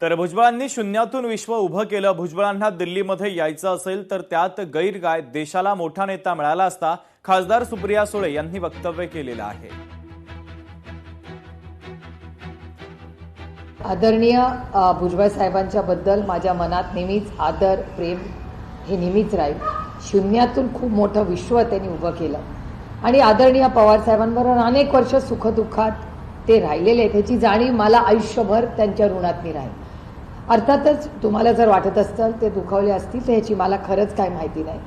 तर भुजबळांनी शून्यातून विश्व उभं केलं. भुजबळांना दिल्लीमध्ये यायचं असेल तर त्यात गैर काय, देशाला मोठा नेता मिळाला असता, खासदार सुप्रिया सुळे यांनी वक्तव्य केलेलं आहे. आदरणीय भुजबळ साहेबांच्या बद्दल माझ्या मनात नेहमीच आदर, प्रेम हे नेहमीच राहील. शून्यातून खूप मोठं विश्व त्यांनी उभं केलं आणि आदरणीय पवार साहेबांबरोबर अनेक वर्ष सुखदुःखात ते राहिलेले आहेत. ह्याची जाणीव मला आयुष्यभर त्यांच्या ऋणात राहील. अर्थातच तुम्हाला जर वाटत असतं ते दुखावले असतील तर ह्याची मला खरंच काय माहिती नाही,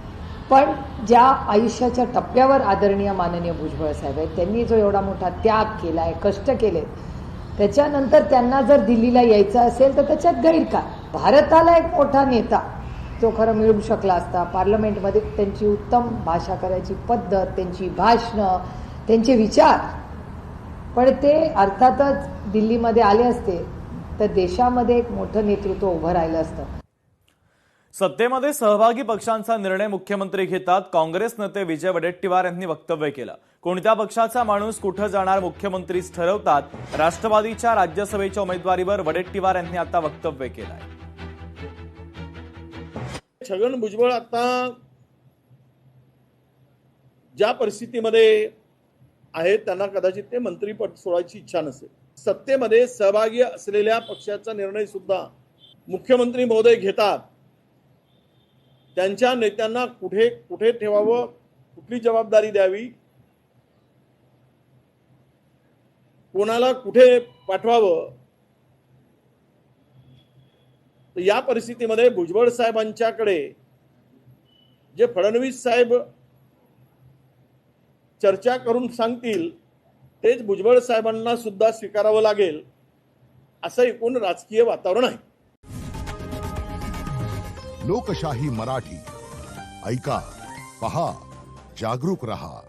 पण ज्या आयुष्याच्या टप्प्यावर आदरणीय माननीय भुजबळ साहेब आहेत, त्यांनी जो एवढा मोठा त्याग केलाय, कष्ट केले, त्याच्यानंतर त्यांना जर दिल्लीला यायचं असेल तर त्याच्यात गैर काय. भारताला एक मोठा नेता जो खरं मिळू शकला असता. पार्लमेंटमध्ये त्यांची उत्तम भाषा करायची पद्धत, त्यांची भाषणं, त्यांचे विचार, पण ते अर्थातच दिल्लीमध्ये आले असते तर देशामध्ये एक मोठं नेतृत्व उभं राहिलं असतं. सत्तेमध्ये सहभागी पक्षांचा निर्णय मुख्यमंत्री घेतात. काँग्रेस नेते विजय वडेट्टीवार यांनी वक्तव्य केलं. कोणत्या पक्षाचा माणूस कुठं जाणार मुख्यमंत्रीच ठरवतात. राष्ट्रवादीच्या राज्यसभेच्या उमेदवारीवर वडेट्टीवार यांनी आता वक्तव्य केलंय. छगन भुजबळ आता ज्या परिस्थितीमध्ये आहेत त्यांना कदाचित ते मंत्रीपद सोडायची इच्छा नसेल. सत्तेमध्ये सहभागी असलेल्या पक्षाचा निर्णय सुद्धा मुख्यमंत्री महोदय घेतात. त्यांच्या नेत्यांना कुठे कुठे ठेवावं, कुठली जबाबदारी द्यावी, कोणाला कुठे पाठवावं, तर या परिस्थितीमध्ये भुजबळ साहेबांच्याकडे जे फडणवीस साहेब चर्चा करून सांगतील तेच भुजबळ साहेबांना सुद्धा स्वीकारावं लागेल, असं एकूण राजकीय वातावरण आहे. लोकशाही मराठी ऐका, पहा, जागरूक रहा.